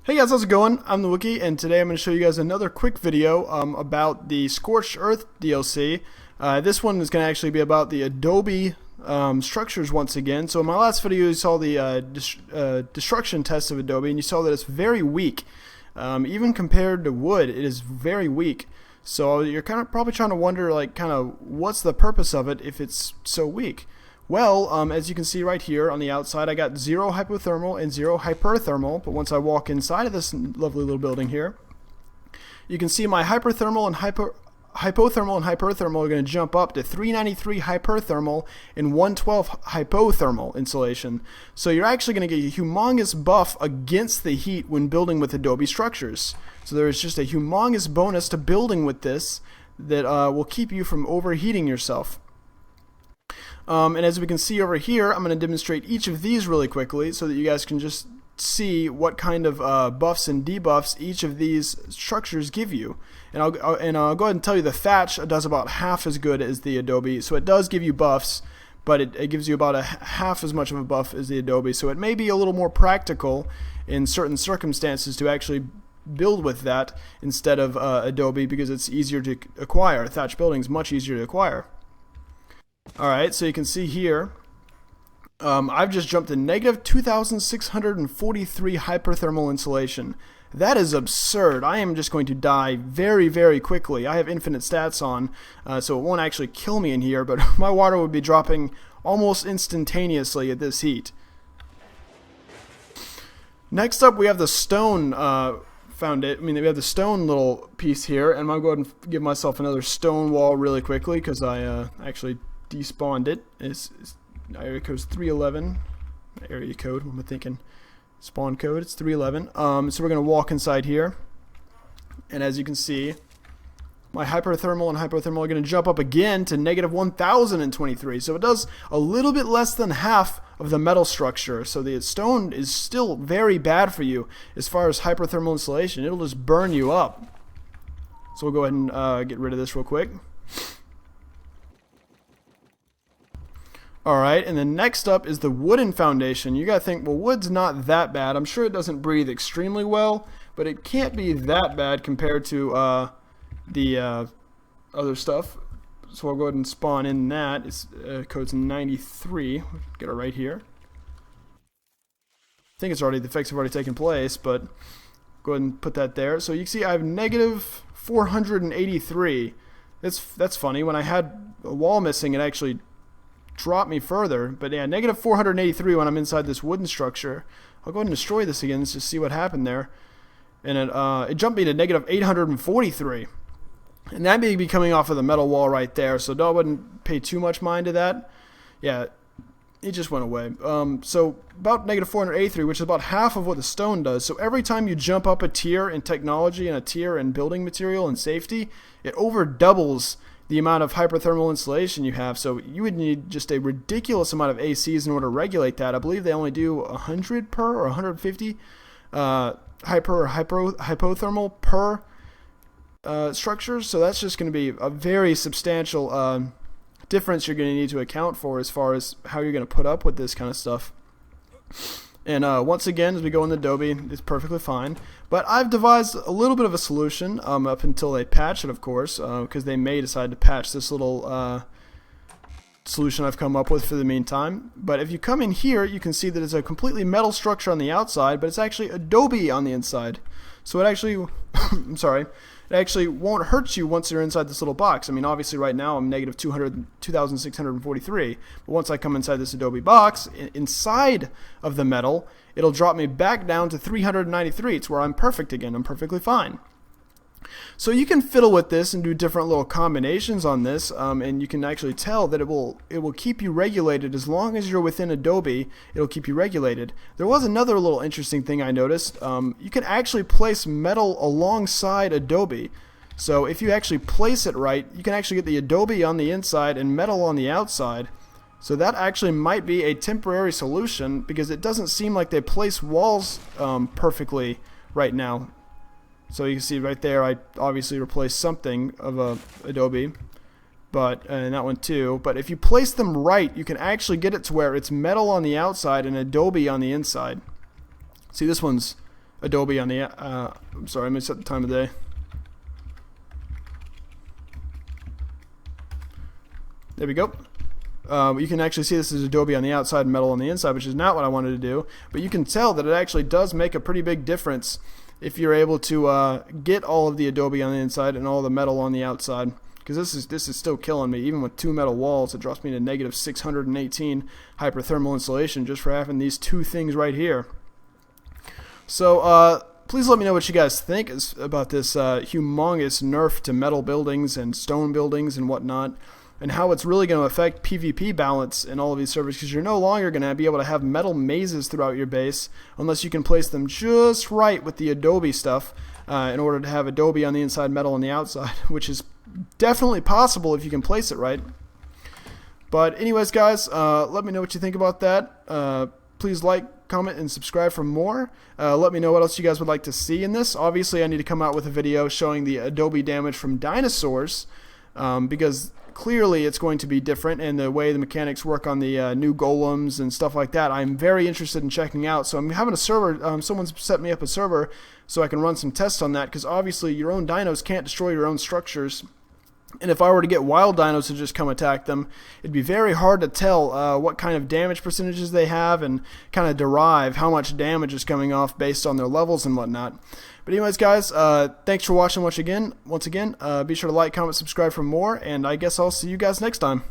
Hey guys, how's it going? I'm the Wookie, and today I'm going to show you guys another quick video about the Scorched Earth DLC. This one is going to actually be about the Adobe structures once again. So in my last video you saw the destruction test of Adobe, and you saw that it's very weak. Even compared to wood, it is very weak. So you're probably trying to wonder, like, what's the purpose of it if it's so weak? Well, as you can see right here on the outside, I got 0 hypothermal and 0 hyperthermal, but once I walk inside of this lovely little building here, you can see my hyperthermal and hypothermal and hyperthermal are going to jump up to 393 hyperthermal and 112 hypothermal insulation. So you're actually going to get a humongous buff against the heat when building with Adobe structures. So there's just a humongous bonus to building with this that will keep you from overheating yourself. And as we can see over here, I'm going to demonstrate each of these really quickly so that you guys can just see what kind of buffs and debuffs each of these structures give you. And I'll go ahead and tell you the thatch does about half as good as the Adobe. So it does give you buffs, but it gives you about half as much of a buff as the Adobe. So it may be a little more practical in certain circumstances to actually build with that instead of Adobe, because it's easier to acquire. Thatch building is much easier to acquire. Alright, so you can see here, I've just jumped to negative 2,643 hyperthermal insulation. That is absurd. I am just going to die very, very quickly. I have infinite stats on, so it won't actually kill me in here, but my water would be dropping almost instantaneously at this heat. Next up, we have the stone we have the stone little piece here, and I'm going to go ahead and give myself another stone wall really quickly because I actually despawned it. It's area code is 311. Area code, what am I thinking? Spawn code, it's 311. So we're going to walk inside here, and as you can see, my hyperthermal and hypothermal are going to jump up again to negative 1,023. So it does a little bit less than half of the metal structure. So the stone is still very bad for you as far as hyperthermal insulation. It'll just burn you up. So we'll go ahead and get rid of this real quick. Alright, and then next up is the wooden foundation. You gotta think, well, wood's not that bad. I'm sure it doesn't breathe extremely well, but it can't be that bad compared to the other stuff. So I'll go ahead and spawn in that. It's code's 93. Get it right here. I think it's already, the effects have already taken place, but go ahead and put that there. So you can see I have negative 483. That's funny. When I had a wall missing, it actually drop me further, but yeah, negative 483 when I'm inside this wooden structure. I'll go ahead and destroy this again just to see what happened there, and it jumped me to negative 843, and that may be coming off of the metal wall right there, so I wouldn't pay too much mind to that. Yeah, it just went away. So about negative 483, which is about half of what the stone does. So every time you jump up a tier in technology and a tier in building material and safety, it over doubles the amount of hyperthermal insulation you have. So you would need just a ridiculous amount of ACs in order to regulate that. I believe they only do 100 per or 150 hypothermal per structures. So that's just going to be a very substantial difference you're going to need to account for as far as how you're going to put up with this kind of stuff. And once again, as we go in the Adobe, it's perfectly fine. But I've devised a little bit of a solution up until they patch it, of course, because they may decide to patch this little solution I've come up with for the meantime. But if you come in here, you can see that it's a completely metal structure on the outside, but it's actually Adobe on the inside. So it actually, I'm sorry, it actually won't hurt you once you're inside this little box. I mean, obviously right now I'm negative 2,643, but once I come inside this Adobe box, inside of the metal, it'll drop me back down to 393. It's where I'm perfect again. I'm perfectly fine. So you can fiddle with this and do different little combinations on this, and you can actually tell that it will keep you regulated as long as you're within Adobe. It'll keep you regulated. There was another little interesting thing I noticed. You can actually place metal alongside Adobe. So if you actually place it right, you can actually get the Adobe on the inside and metal on the outside. So that actually might be a temporary solution, because it doesn't seem like they place walls perfectly right now. So you can see right there, I obviously replaced something of Adobe, but and that one too. But if you place them right, you can actually get it to where it's metal on the outside and Adobe on the inside. See, this one's Adobe on the I'm sorry, let me set the time of day. There we go. You can actually see this is Adobe on the outside and metal on the inside, which is not what I wanted to do, but you can tell that it actually does make a pretty big difference if you're able to get all of the Adobe on the inside and all the metal on the outside, because this is still killing me. Even with 2 metal walls, it drops me to negative 618 hyperthermal insulation just for having these 2 things right here. So please let me know what you guys think about this humongous nerf to metal buildings and stone buildings and whatnot, and how it's really going to affect PvP balance in all of these servers, because you're no longer going to be able to have metal mazes throughout your base unless you can place them just right with the Adobe stuff in order to have Adobe on the inside, metal on the outside, which is definitely possible if you can place it right. But anyways, guys, let me know what you think about that. Please like, comment, and subscribe for more. Let me know what else you guys would like to see in this. Obviously, I need to come out with a video showing the Adobe damage from dinosaurs, because clearly it's going to be different, and the way the mechanics work on the new golems and stuff like that, I'm very interested in checking out. So I'm having a server, someone's set me up a server so I can run some tests on that, because obviously your own dinos can't destroy your own structures. And if I were to get wild dinos to just come attack them, it'd be very hard to tell what kind of damage percentages they have and kind of derive how much damage is coming off based on their levels and whatnot. But anyways, guys, thanks for watching once again. Be sure to like, comment, subscribe for more, and I guess I'll see you guys next time.